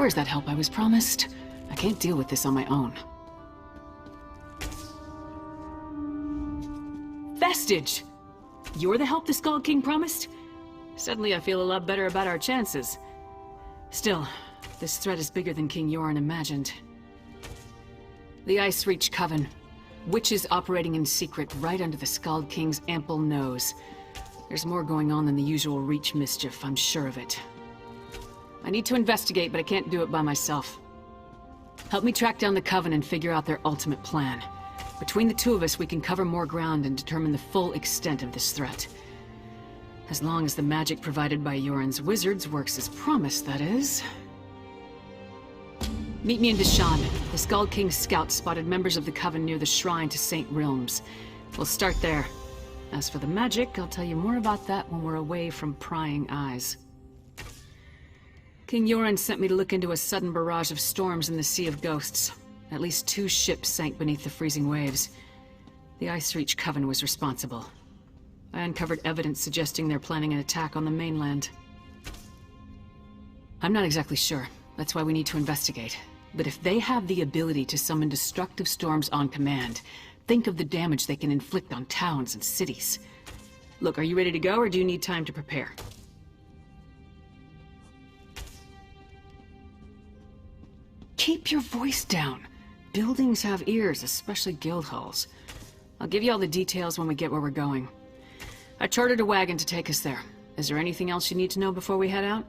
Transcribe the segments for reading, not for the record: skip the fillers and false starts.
Where's that help I was promised? I can't deal with this on my own. Vestige! You're the help the Skull King promised? Suddenly I feel a lot better about our chances. Still, this threat is bigger than King Yoren imagined. The Ice Reach Coven. Witches operating in secret right under the Skull King's ample nose. There's more going on than the usual Reach mischief, I'm sure of it. I need to investigate, but I can't do it by myself. Help me track down the Coven and figure out their ultimate plan. Between the two of us, we can cover more ground and determine the full extent of this threat. As long as the magic provided by Yoren's wizards works as promised, that is. Meet me in Deshan. The Skull King's scouts spotted members of the Coven near the shrine to St. Realms. We'll start there. As for the magic, I'll tell you more about that when we're away from prying eyes. King Yoren sent me to look into a sudden barrage of storms in the Sea of Ghosts. At least 2 ships sank beneath the freezing waves. The Ice Reach Coven was responsible. I uncovered evidence suggesting they're planning an attack on the mainland. I'm not exactly sure. That's why we need to investigate. But if they have the ability to summon destructive storms on command, think of the damage they can inflict on towns and cities. Look, are you ready to go, or do you need time to prepare? Keep your voice down. Buildings have ears, especially guild halls. I'll give you all the details when we get where we're going. I chartered a wagon to take us there. Is there anything else you need to know before we head out?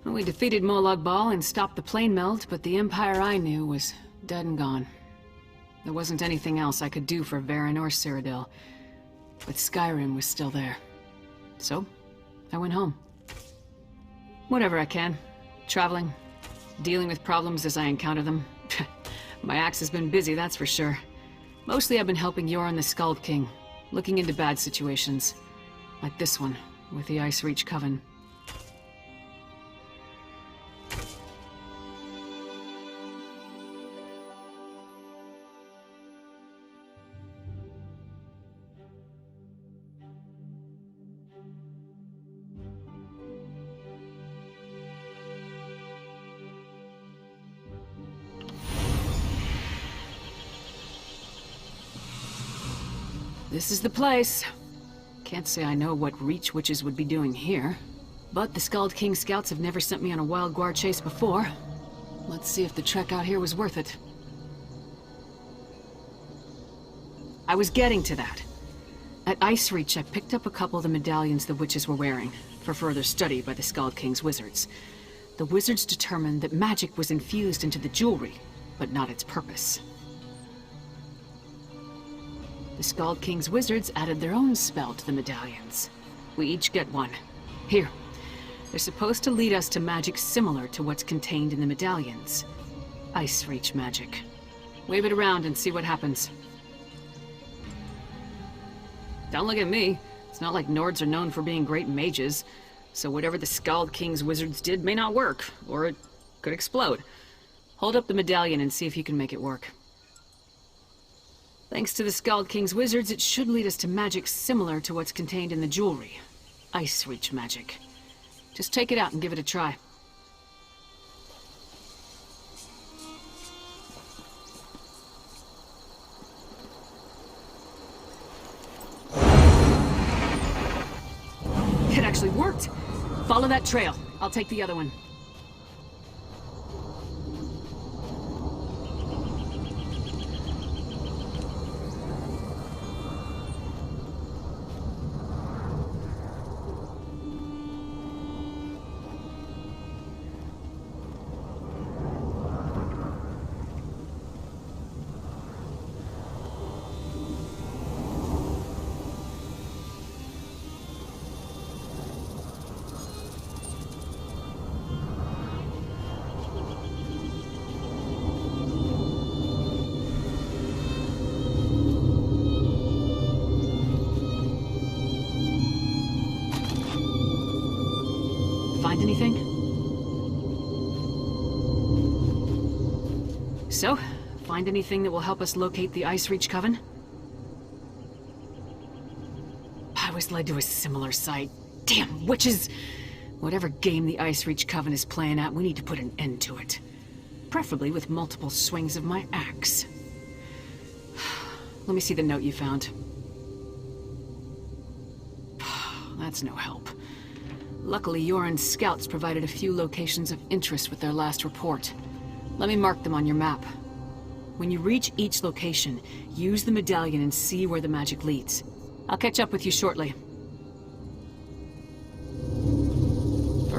Well, we defeated Molag Bal and stopped the plane melt, but the Empire I knew was dead and gone. There wasn't anything else I could do for Varen or Cyrodiil, but Skyrim was still there. So, I went home. Whatever I can. Traveling, dealing with problems as I encounter them. My axe has been busy, that's for sure. Mostly I've been helping Yoren the Skull King, looking into bad situations. Like this one, with the Ice Reach Coven. This is the place. Can't say I know what Reach witches would be doing here, but the Skull King scouts have never sent me on a wild guar chase before. Let's see if the trek out here was worth it. I was getting to that. At Ice Reach, I picked up a couple of the medallions the witches were wearing, for further study by the Skull King's wizards. The wizards determined that magic was infused into the jewelry, but not its purpose. The Skull King's wizards added their own spell to the medallions. We each get one. Here. They're supposed to lead us to magic similar to what's contained in the medallions. Ice Reach magic. Wave it around and see what happens. Don't look at me. It's not like Nords are known for being great mages, so whatever the Skull King's wizards did may not work, or it could explode. Hold up the medallion and see if you can make it work. Thanks to the Skull King's wizards, it should lead us to magic similar to what's contained in the jewelry. Ice Reach magic. Just take it out and give it a try. It actually worked! Follow that trail. I'll take the other one. Find anything? So, find anything that will help us locate the Ice Reach Coven? I was led to a similar site. Damn witches! Whatever game the Ice Reach Coven is playing at, we need to put an end to it. Preferably with multiple swings of my axe. Let me see the note you found. That's no help. Luckily, Yoren's scouts provided a few locations of interest with their last report. Let me mark them on your map. When you reach each location, use the medallion and see where the magic leads. I'll catch up with you shortly.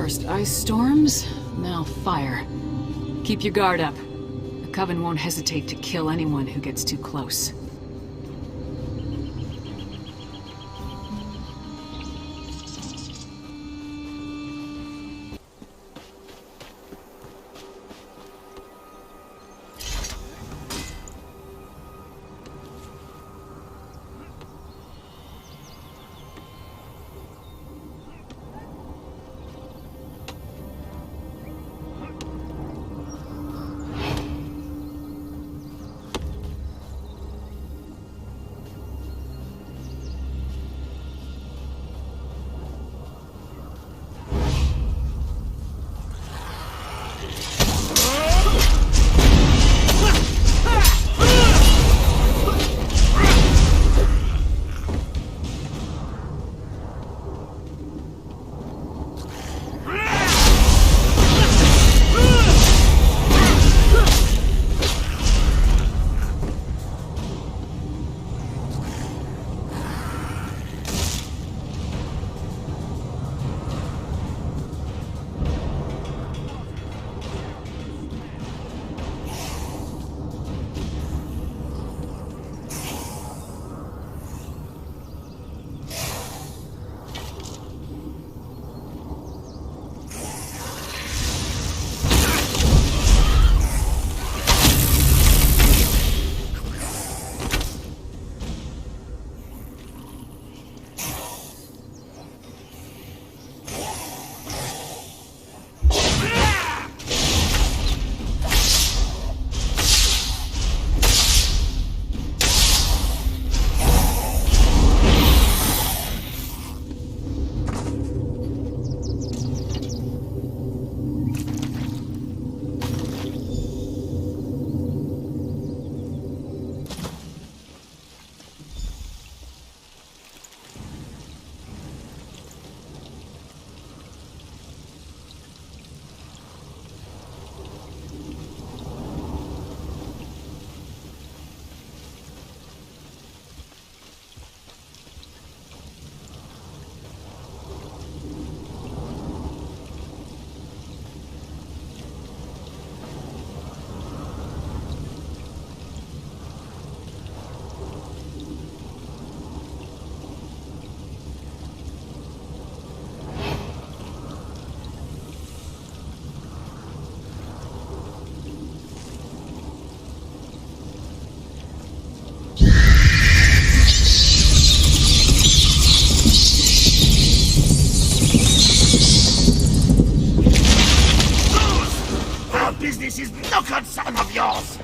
First ice storms, now fire. Keep your guard up. The Coven won't hesitate to kill anyone who gets too close. This is no concern of yours!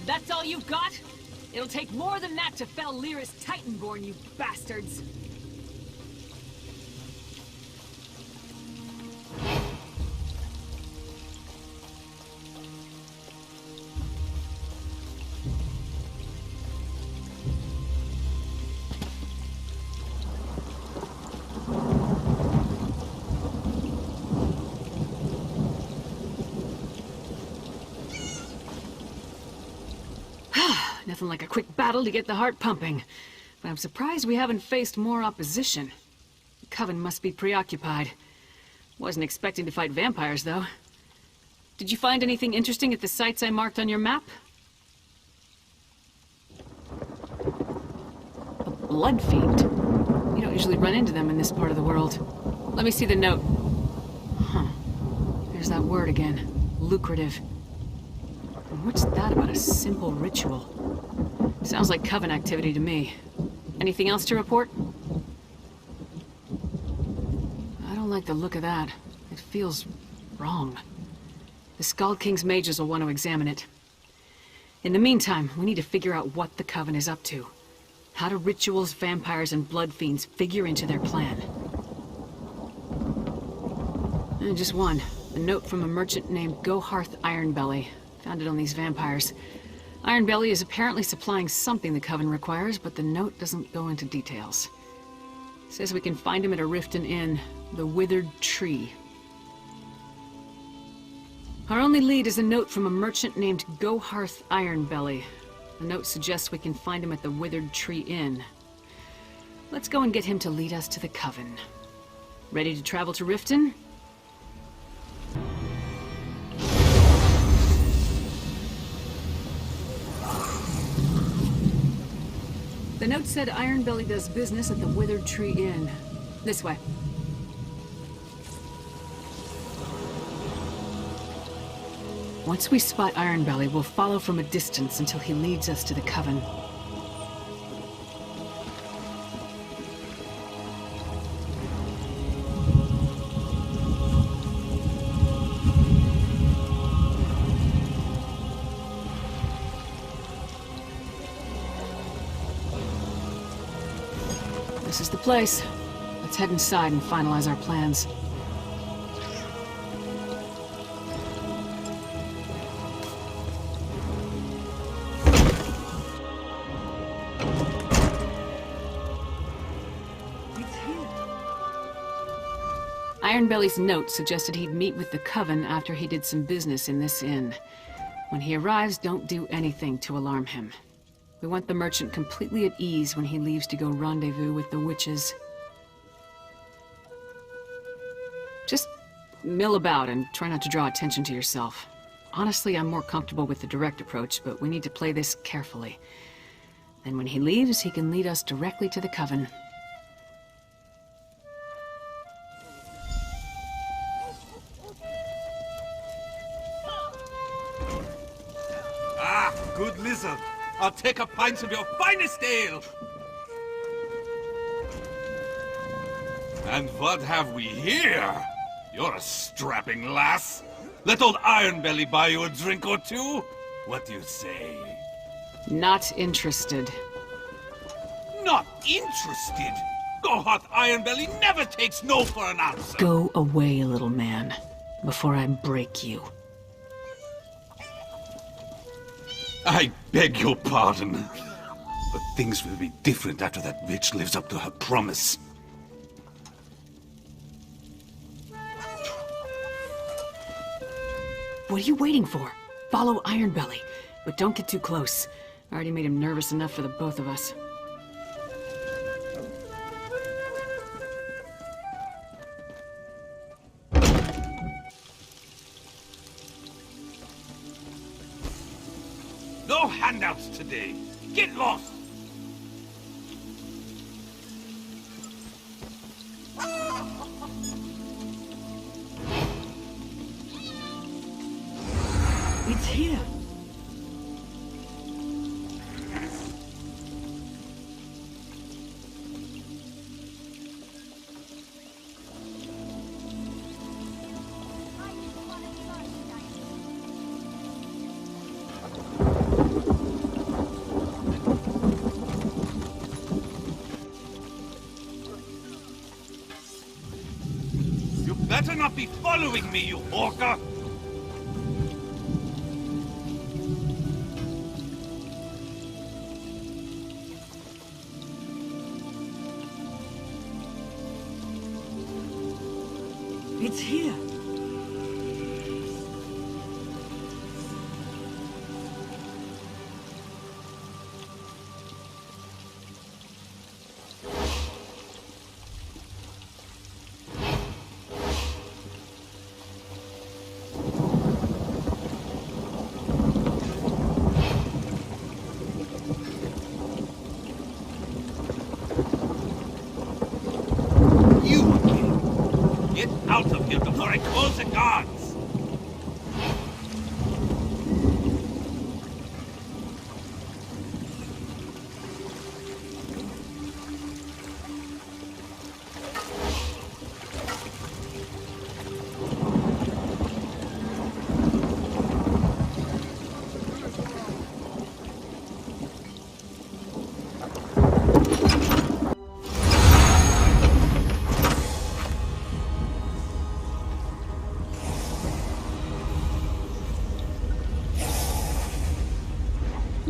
That's all you've got? It'll take more than that to fell Lyra's Titanborn, you bastards! Nothing like a quick battle to get the heart pumping. But I'm surprised we haven't faced more opposition. The Coven must be preoccupied. Wasn't expecting to fight vampires, though. Did you find anything interesting at the sites I marked on your map? A blood fiend. You don't usually run into them in this part of the world. Let me see the note. Huh. There's that word again. Lucrative. And what's that about a simple ritual? Sounds like Coven activity to me. Anything else to report? I don't like the look of that. It feels wrong. The Skald King's mages will want to examine it. In the meantime, we need to figure out what the Coven is up to. How do rituals, vampires, and blood fiends figure into their plan? And just one. A note from a merchant named Goharth Ironbelly. Found it on these vampires. Ironbelly is apparently supplying something the Coven requires, but the note doesn't go into details. It says we can find him at a Riften Inn, the Withered Tree. Our only lead is a note from a merchant named Goharth Ironbelly. The note suggests we can find him at the Withered Tree Inn. Let's go and get him to lead us to the Coven. Ready to travel to Riften? The note said Ironbelly does business at the Withered Tree Inn. This way. Once we spot Ironbelly, we'll follow from a distance until he leads us to the Coven. This is the place. Let's head inside and finalize our plans. Ironbelly's note suggested he'd meet with the Coven after he did some business in this inn. When he arrives, don't do anything to alarm him. We want the merchant completely at ease when he leaves to go rendezvous with the witches. Just mill about and try not to draw attention to yourself. Honestly, I'm more comfortable with the direct approach, but we need to play this carefully. Then when he leaves, he can lead us directly to the Coven. Ah, good lizard. I'll take a pint of your finest ale. And what have we here? You're a strapping lass. Let old Ironbelly buy you a drink or two? What do you say? Not interested. Not interested? Goharth Ironbelly never takes no for an answer. Go away, little man, before I break you. I beg your pardon. But things will be different after that bitch lives up to her promise. What are you waiting for? Follow Ironbelly, but don't get too close. I already made him nervous enough for the both of us. No handouts today. Get lost. It's here. You better not be following me, you orca! It's here.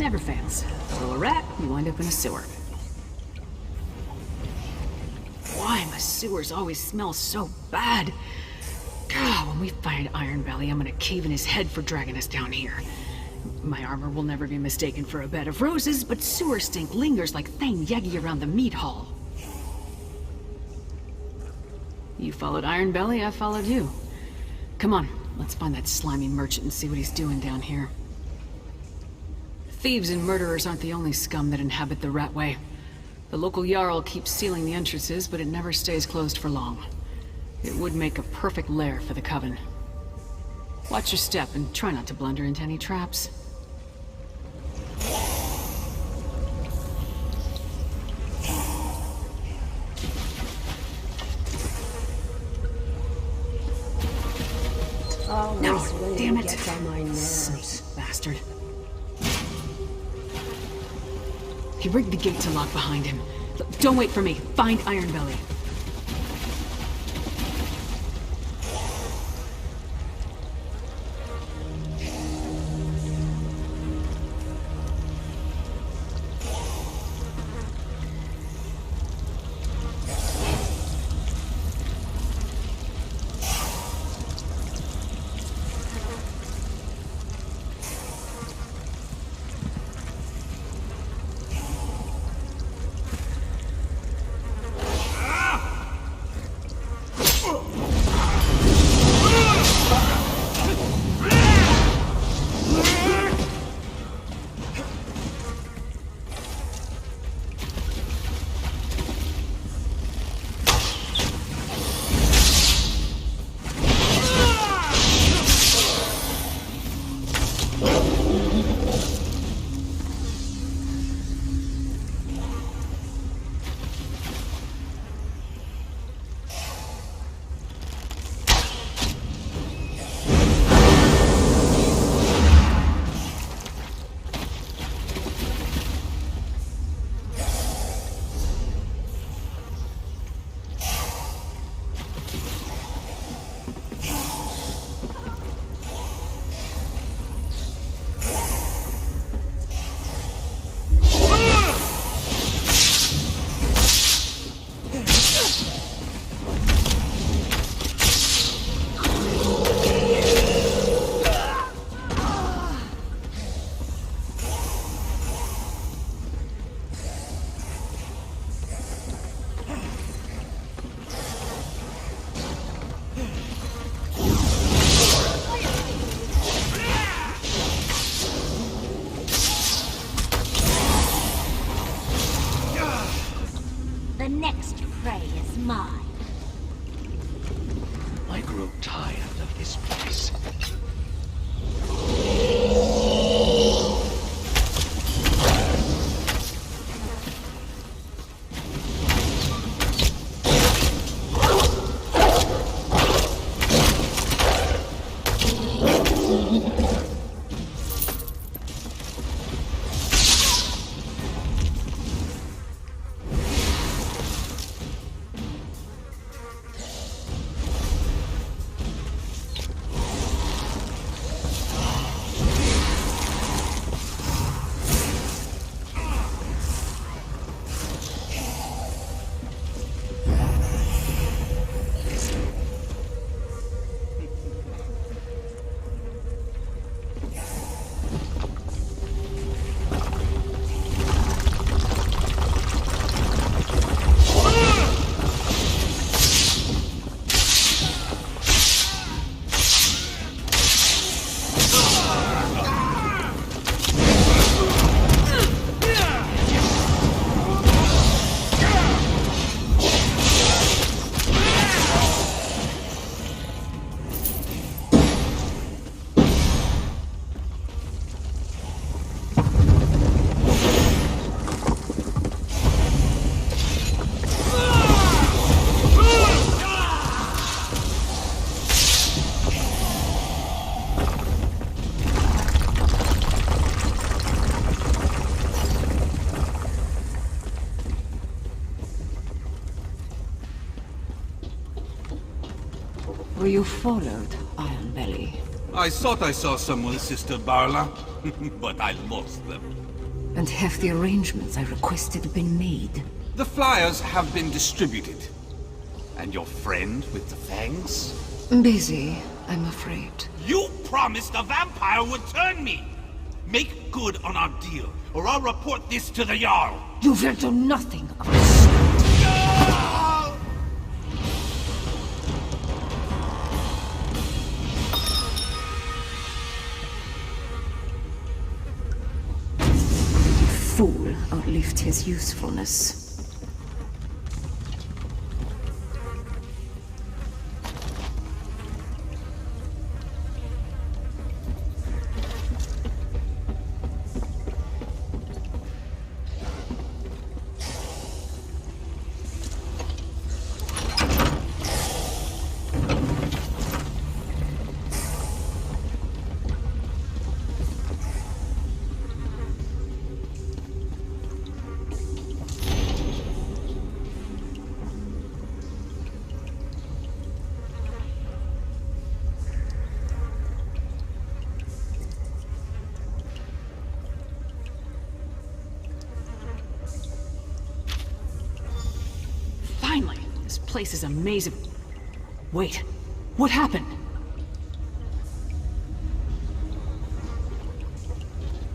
never fails. Throw a rat, you wind up in a sewer. Why my sewers always smell so bad? God, when we find Iron Belly, I'm gonna cave in his head for dragging us down here. My armor will never be mistaken for a bed of roses, but sewer stink lingers like Thane Yegi around the meat hall. You followed Iron Belly, I followed you. Come on, let's find that slimy merchant and see what he's doing down here. Thieves and murderers aren't the only scum that inhabit the Ratway. The local Jarl keeps sealing the entrances, but it never stays closed for long. It would make a perfect lair for the Coven. Watch your step and try not to blunder into any traps. No, damn it! Sneaky bastard. He rigged the gate to lock behind him. Don't wait for me. Find Iron Belly. The next prey is mine. I grow tired of this place. Were you followed, Iron Belly? I thought I saw someone, Sister Barla, but I lost them. And have the arrangements I requested been made? The flyers have been distributed. And your friend with the fangs? Busy, I'm afraid. You promised a vampire would turn me! Make good on our deal, or I'll report this to the Jarl! You will do nothing of the sort. Jarl! Fool outlived his usefulness. Finally! This place is amazing. Wait, what happened?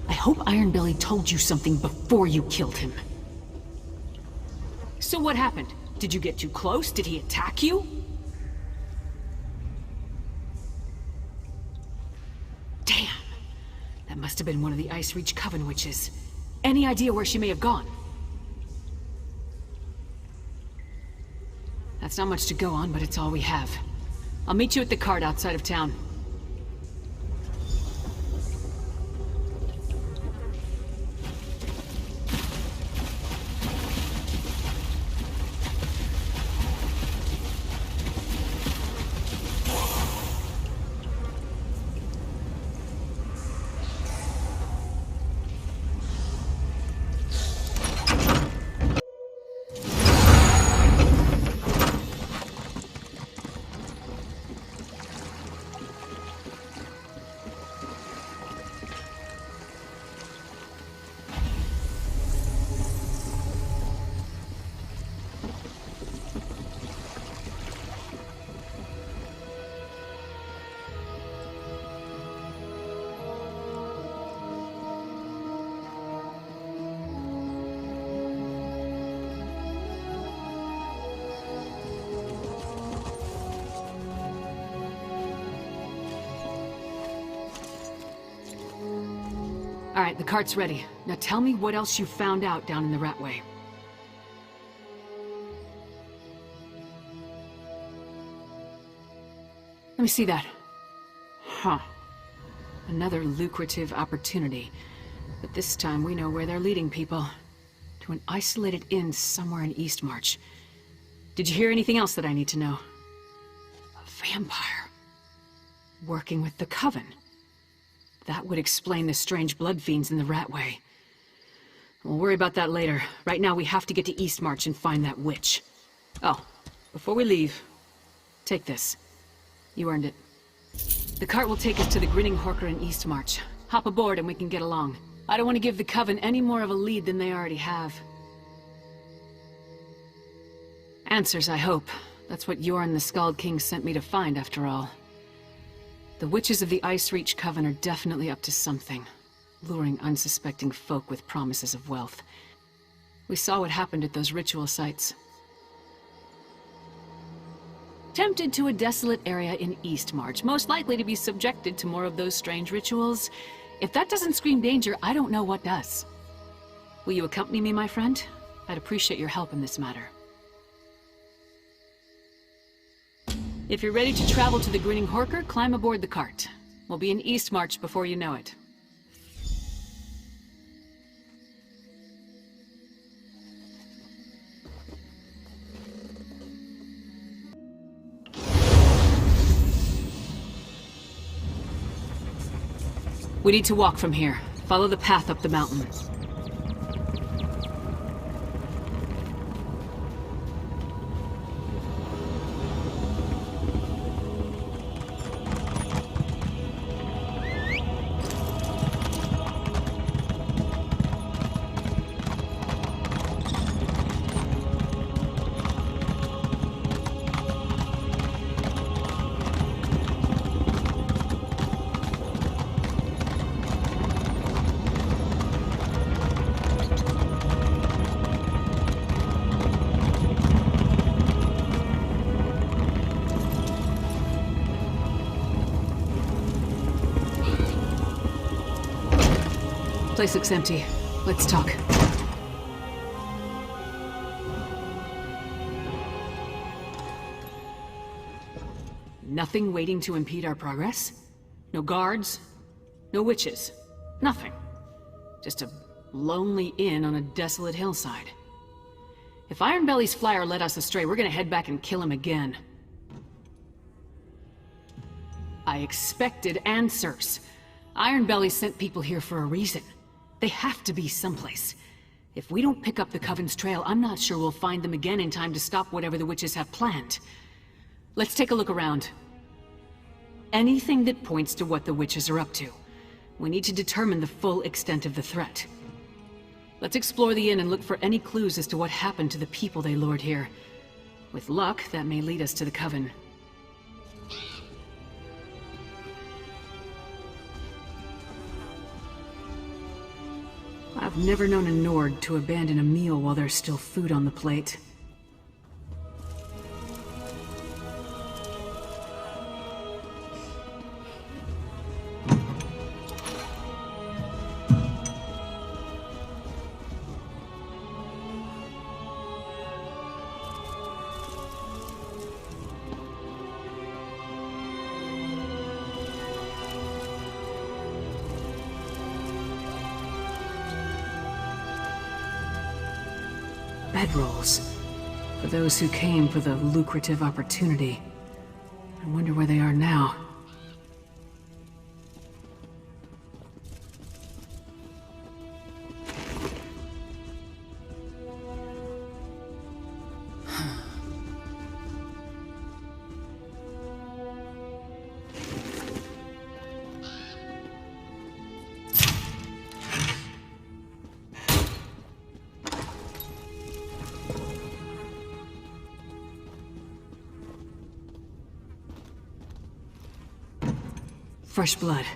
I hope Ironbelly told you something before you killed him. So what happened? Did you get too close? Did he attack you? Damn! That must have been one of the Ice Reach Coven witches. Any idea where she may have gone? That's not much to go on, but it's all we have. I'll meet you at the cart outside of town. All right, the cart's ready. Now tell me what else you found out down in the Ratway. Let me see that. Huh. Another lucrative opportunity. But this time we know where they're leading people. To an isolated inn somewhere in Eastmarch. Did you hear anything else that I need to know? A vampire. Working with the Coven. That would explain the strange blood fiends in the Ratway. We'll worry about that later. Right now we have to get to Eastmarch and find that witch. Oh, before we leave, take this. You earned it. The cart will take us to the Grinning Horker in Eastmarch. Hop aboard and we can get along. I don't want to give the Coven any more of a lead than they already have. Answers, I hope. That's what Yorn the Skald King sent me to find, after all. The witches of the Ice Reach Coven are definitely up to something, luring unsuspecting folk with promises of wealth. We saw what happened at those ritual sites. Tempted to a desolate area in Eastmarch, most likely to be subjected to more of those strange rituals. If that doesn't scream danger, I don't know what does. Will you accompany me, my friend? I'd appreciate your help in this matter. If you're ready to travel to the Grinning Horker, climb aboard the cart. We'll be in Eastmarch before you know it. We need to walk from here. Follow the path up the mountain. Place looks empty. Let's talk. Nothing waiting to impede our progress? No guards? No witches? Nothing. Just a lonely inn on a desolate hillside. If Ironbelly's flyer led us astray, we're gonna head back and kill him again. I expected answers. Ironbelly sent people here for a reason. They have to be someplace. If we don't pick up the Coven's trail, I'm not sure we'll find them again in time to stop whatever the witches have planned. Let's take a look around. Anything that points to what the witches are up to. We need to determine the full extent of the threat. Let's explore the inn and look for any clues as to what happened to the people they lured here. With luck, that may lead us to the Coven. I've never known a Nord to abandon a meal while there's still food on the plate. Bedrolls. For those who came for the lucrative opportunity. I wonder where they are now. Fresh blood.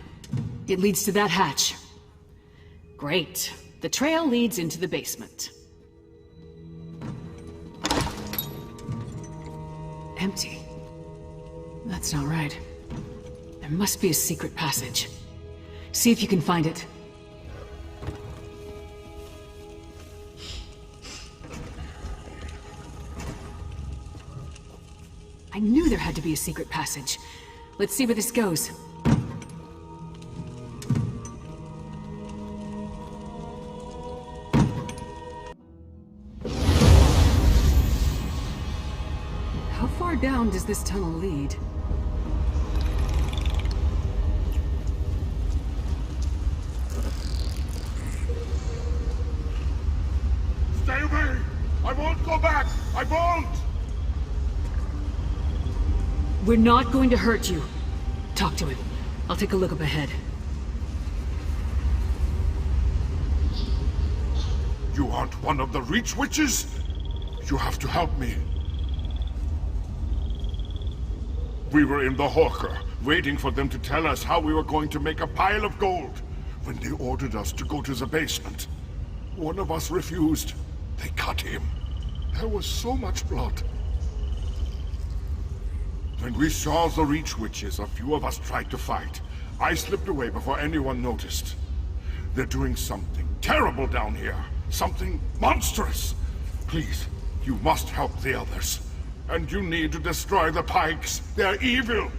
It leads to that hatch. Great. The trail leads into the basement. Empty. That's not right. There must be a secret passage. See if you can find it. I knew there had to be a secret passage. Let's see where this goes. How far down does this tunnel lead? Stay away! I won't go back! I won't! We're not going to hurt you. Talk to him. I'll take a look up ahead. You aren't one of the Reach Witches? You have to help me. We were in the hawker, waiting for them to tell us how we were going to make a pile of gold, when they ordered us to go to the basement. One of us refused. They cut him. There was so much blood. When we saw the Reach Witches, a few of us tried to fight. I slipped away before anyone noticed. They're doing something terrible down here. Something monstrous. Please, you must help the others. And you need to destroy the Pikes. They're evil.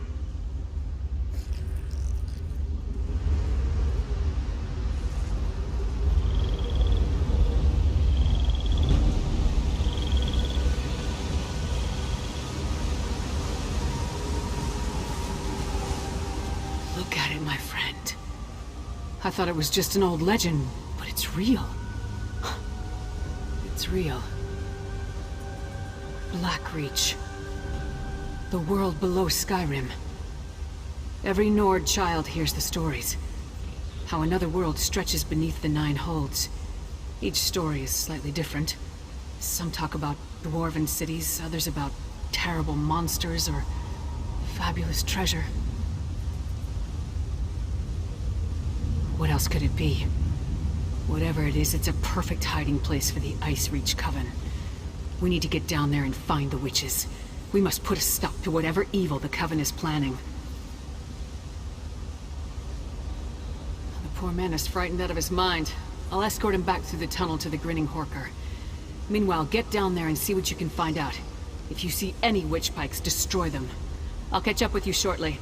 Look at it, my friend. I thought it was just an old legend, but it's real. It's real. Blackreach. The world below Skyrim. Every Nord child hears the stories. How another world stretches beneath the Nine Holds. Each story is slightly different. Some talk about dwarven cities, others about terrible monsters or fabulous treasure. What else could it be? Whatever it is, it's a perfect hiding place for the Ice Reach Coven. We need to get down there and find the witches. We must put a stop to whatever evil the Coven is planning. The Poor man is frightened out of his mind. I'll escort him back through the tunnel to the Grinning Horker. Meanwhile, get down there and see what you can find out. If you see any witch pikes, destroy them. I'll catch up with you shortly.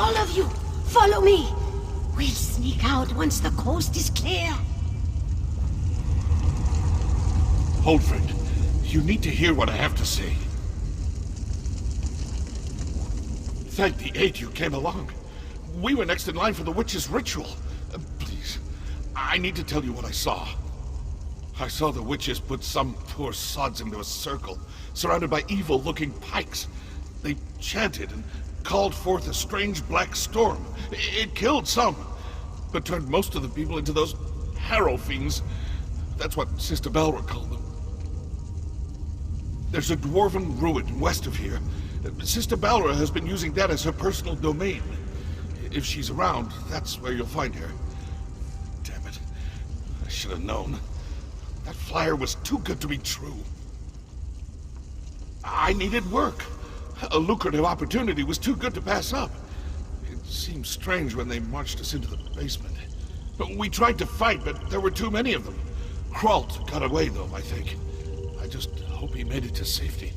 All of you, follow me. We'll sneak out once the coast is clear. Hold, friend. You need to hear what I have to say. Thank the 8 you came along. We were next in line for the witch's ritual. Please, I need to tell you what I saw. I saw the witches put some poor sods into a circle, surrounded by evil-looking pikes. They chanted and called forth a strange black storm. It killed some, but turned most of the people into those harrow fiends. That's what Sister Balra called them. There's a dwarven ruin west of here. Sister Balra has been using that as her personal domain. If she's around, that's where you'll find her. Damn it. I should have known. That flyer was too good to be true. I needed work. A lucrative opportunity was too good to pass up. It seemed strange when they marched us into the basement. We tried to fight, but there were too many of them. Kralt got away, though, I think. I just hope he made it to safety.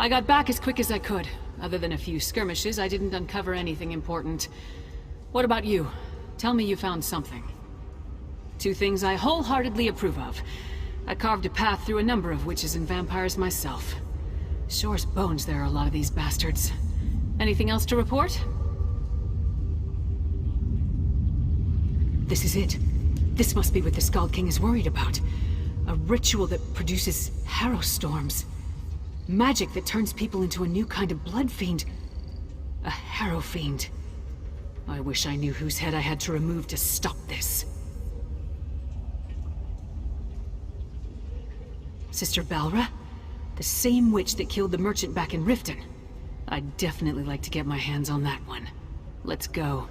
I got back as quick as I could. Other than a few skirmishes, I didn't uncover anything important. What about you? Tell me you found something. 2 things I wholeheartedly approve of. I carved a path through a number of witches and vampires myself. Sure as bones there are a lot of these bastards. Anything else to report? This is it. This must be what the Skald King is worried about. A ritual that produces harrow storms. Magic that turns people into a new kind of blood fiend. A harrow fiend. I wish I knew whose head I had to remove to stop this. Sister Balra? The same witch that killed the merchant back in Riften. I'd definitely like to get my hands on that one. Let's go.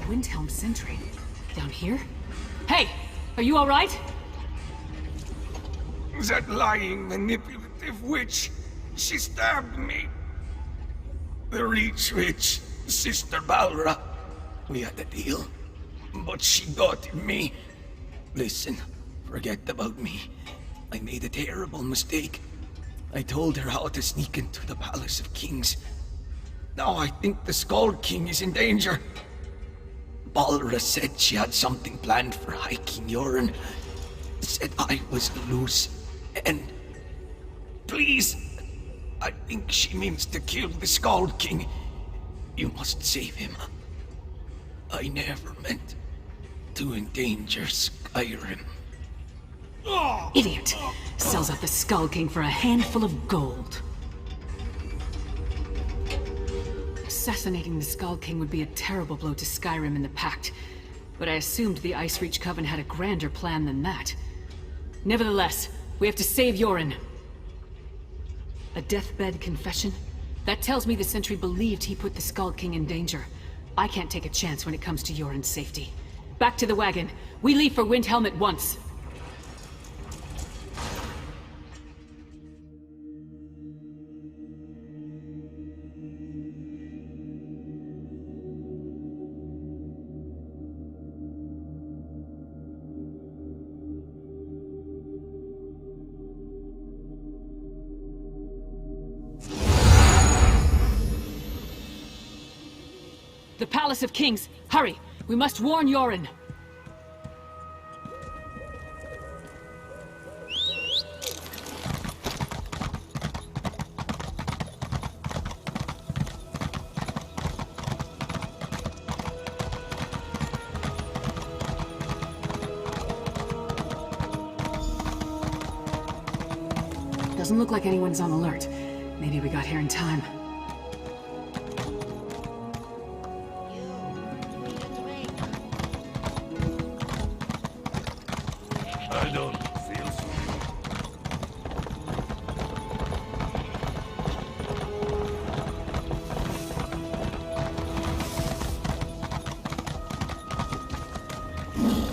Windhelm sentry. Down here? Hey! Are you alright? That lying, manipulative witch, she stabbed me. The Reach Witch, Sister Balra. We had a deal, but she got me. Listen, forget about me. I made a terrible mistake. I told her how to sneak into the Palace of Kings. Now I think the Skald King is in danger. Balra said she had something planned for High King Yoren. Said I was loose. And please, I think she means to kill the Skald King. You must save him. I never meant to endanger Skyrim. Idiot! Sells out the Skald King for a handful of gold. Assassinating the Skald King would be a terrible blow to Skyrim and the Pact, but I assumed the Icereach Coven had a grander plan than that. Nevertheless, we have to save Yoren. A deathbed confession? That tells me the sentry believed he put the Skald King in danger. I can't take a chance when it comes to Yoren's safety. Back to the wagon. We leave for Windhelm at once. The Palace of Kings! Hurry! We must warn Yoren! Doesn't look like anyone's on alert. Maybe we got here in time. I don't feel so.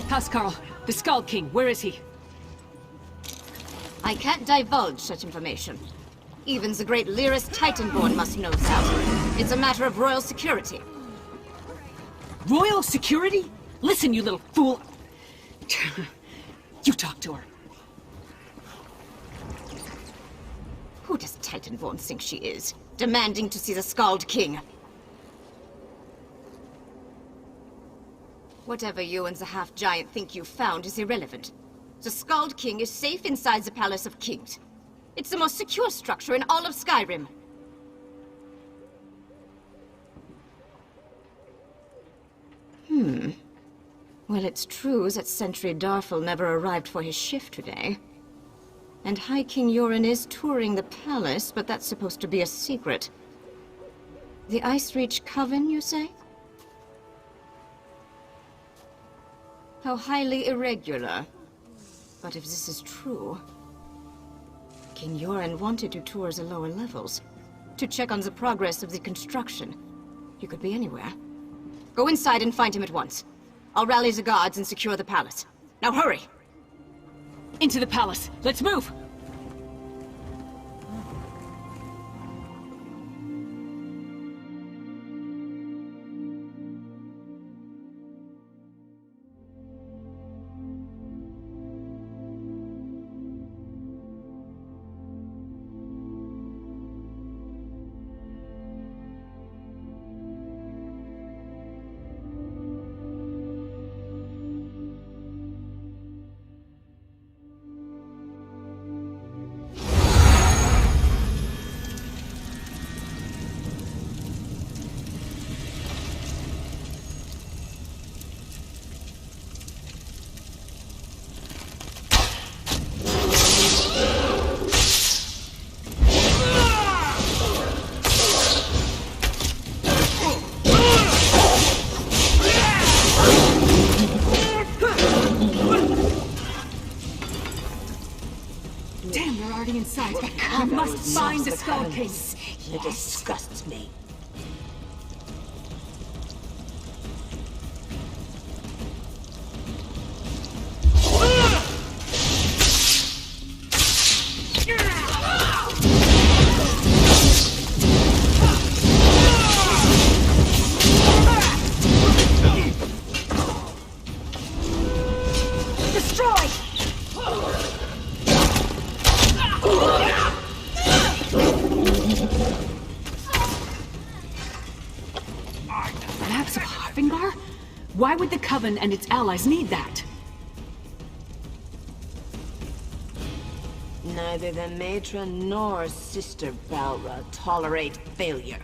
Housecarl, the Skull King, where is he? I can't divulge such information. Even the great Lyrist Titanborn must know that. It's a matter of royal security. Royal security? Listen, you little fool. You talk to her. Who does Titanborn think she is? Demanding to see the Scald King. Whatever you and the half-giant think you found is irrelevant. The Scald King is safe inside the Palace of Kings. It's the most secure structure in all of Skyrim. Well, it's true that Sentry Darfel never arrived for his shift today. And High King Yoren is touring the palace, but that's supposed to be a secret. The Ice Reach Coven, you say? How highly irregular. But if this is true... King Yoren wanted to tour the lower levels, to check on the progress of the construction. He could be anywhere. Go inside and find him at once. I'll rally the guards and secure the palace. Now hurry! Into the palace. Let's move! Inside. We must find the Skull King. He disgusts me. Why would the Coven and its allies need that? Neither the matron nor Sister Balra tolerate failure.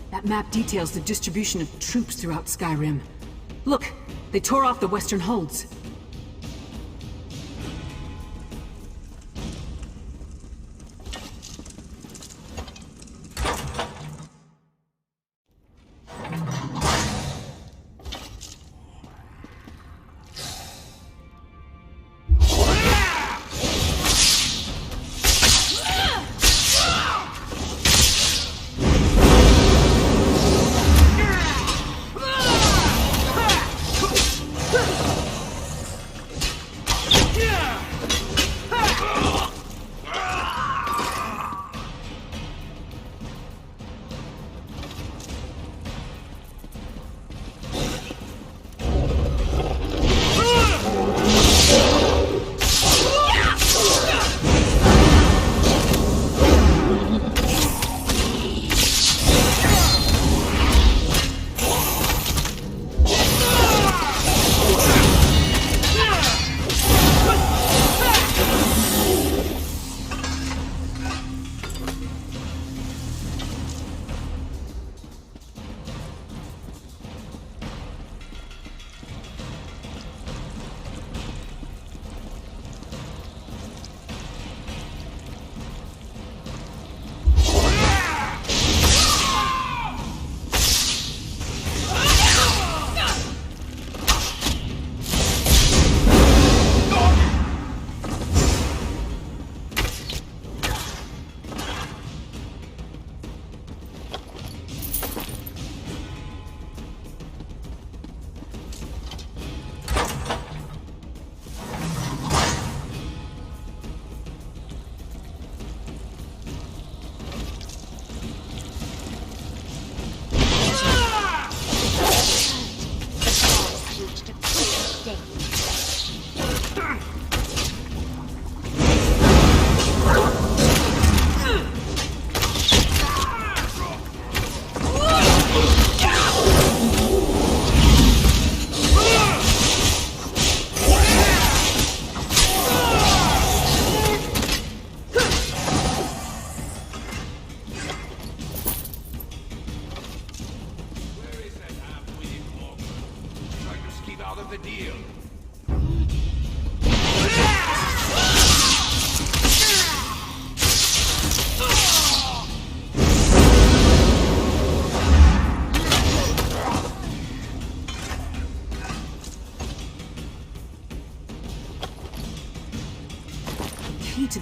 That map details the distribution of troops throughout Skyrim. Look, they tore off the western holds.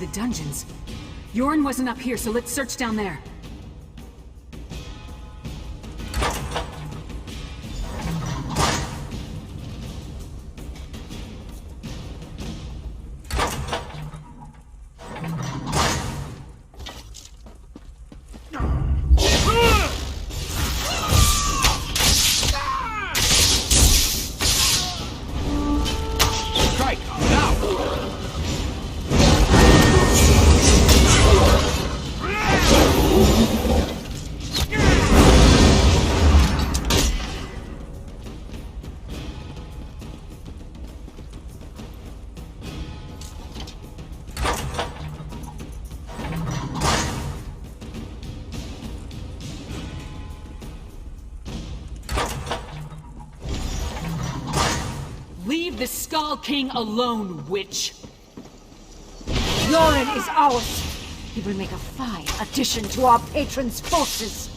the dungeons. Yorn wasn't up here, so let's search down there. Leave the Skull King alone, witch! Yoren is ours. He will make a fine addition to our patron's forces.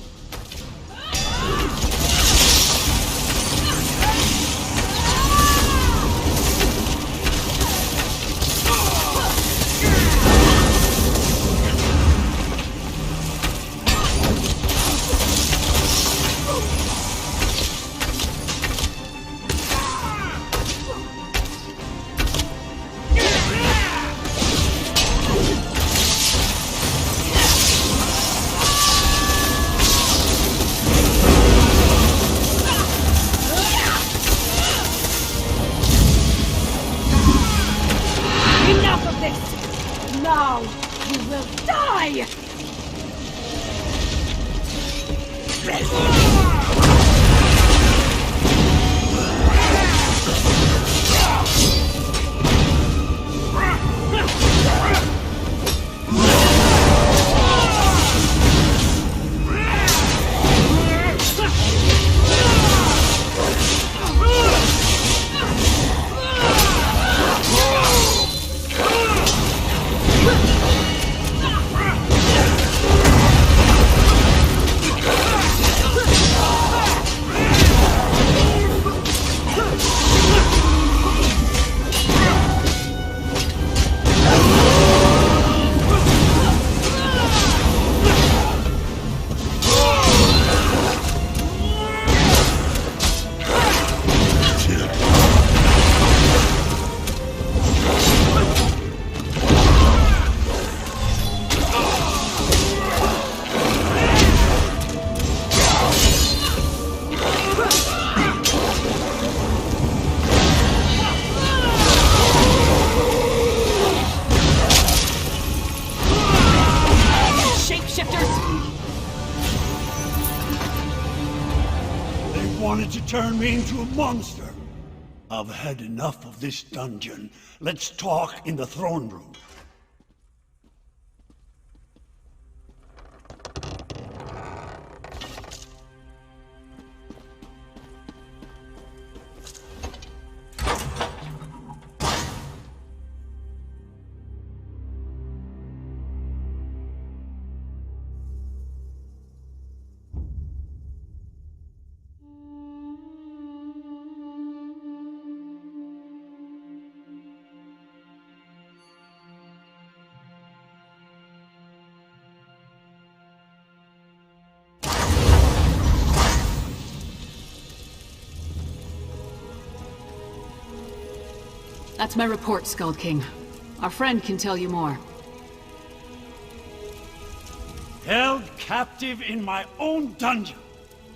Enough of this! Now you will die! Wanted to turn me into a monster. I've had enough of this dungeon. Let's talk in the throne room. That's my report, Skull King. Our friend can tell you more. Held captive in my own dungeon.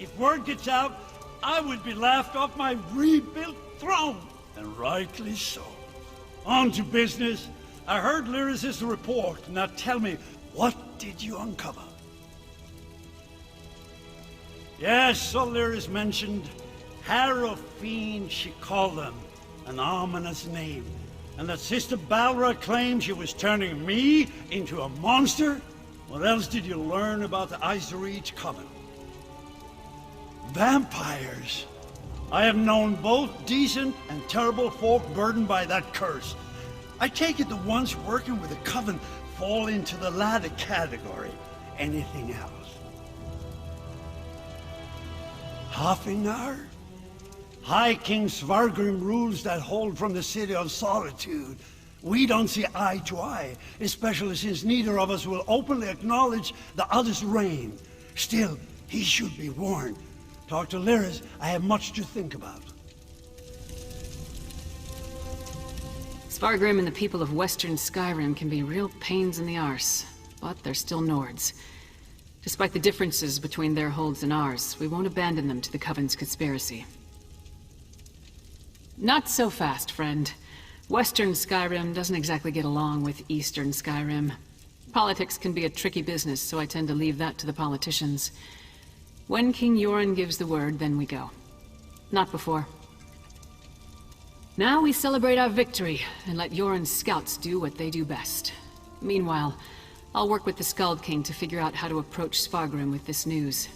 If word gets out, I would be laughed off my rebuilt throne. And rightly so. On to business. I heard Lyris' report. Now tell me, what did you uncover? Yes, so Lyris mentioned Harrow Fiend, she called them. An ominous name. And that Sister Balra claimed she was turning me into a monster? What else did you learn about the Ice-Reach Coven? Vampires. I have known both decent and terrible folk burdened by that curse. I take it the ones working with the Coven fall into the latter category. Anything else? Hafingnar? High King Svargrim rules that hold from the City of Solitude. We don't see eye to eye, especially since neither of us will openly acknowledge the other's reign. Still, he should be warned. Talk to Lyris, I have much to think about. Svargrim and the people of Western Skyrim can be real pains in the arse, but they're still Nords. Despite the differences between their holds and ours, we won't abandon them to the Coven's conspiracy. Not so fast, friend. Western Skyrim doesn't exactly get along with Eastern Skyrim. Politics can be a tricky business, so I tend to leave that to the politicians. When King Yoren gives the word, then we go. Not before. Now we celebrate our victory, and let Yoren's scouts do what they do best. Meanwhile, I'll work with the Skald King to figure out how to approach Svargrim with this news.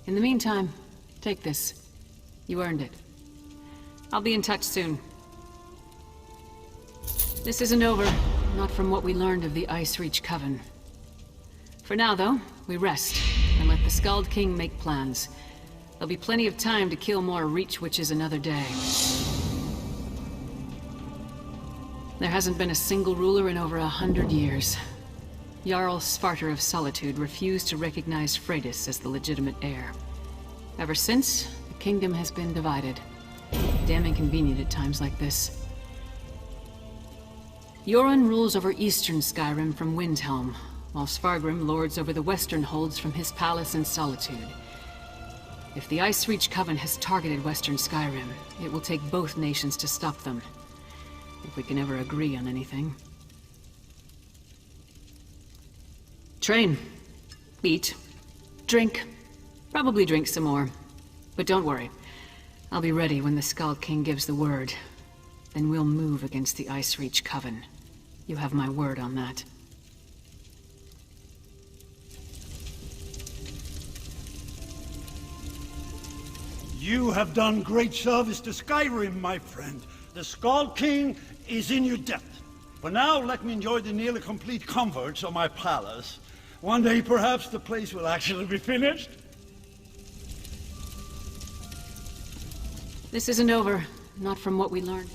In the meantime, take this. You earned it. I'll be in touch soon. This isn't over, not from what we learned of the Ice Reach Coven. For now, though, we rest, and let the Skald King make plans. There'll be plenty of time to kill more Reach Witches another day. There hasn't been a single ruler in over 100 years. Jarl Svarter of Solitude refused to recognize Freydis as the legitimate heir. Ever since, the kingdom has been divided. Damn inconvenient at times like this. Yoren rules over eastern Skyrim from Windhelm, while Svargrim lords over the western holds from his palace in Solitude. If the Ice Reach Coven has targeted western Skyrim, it will take both nations to stop them. If we can ever agree on anything. Train. Eat. Drink. Probably drink some more. But don't worry. I'll be ready when the Skald King gives the word. Then we'll move against the Ice Reach Coven. You have my word on that. You have done great service to Skyrim, my friend. The Skald King is in your debt. For now, let me enjoy the nearly complete comforts of my palace. One day, perhaps, the place will actually be finished. This isn't over, not from what we learned.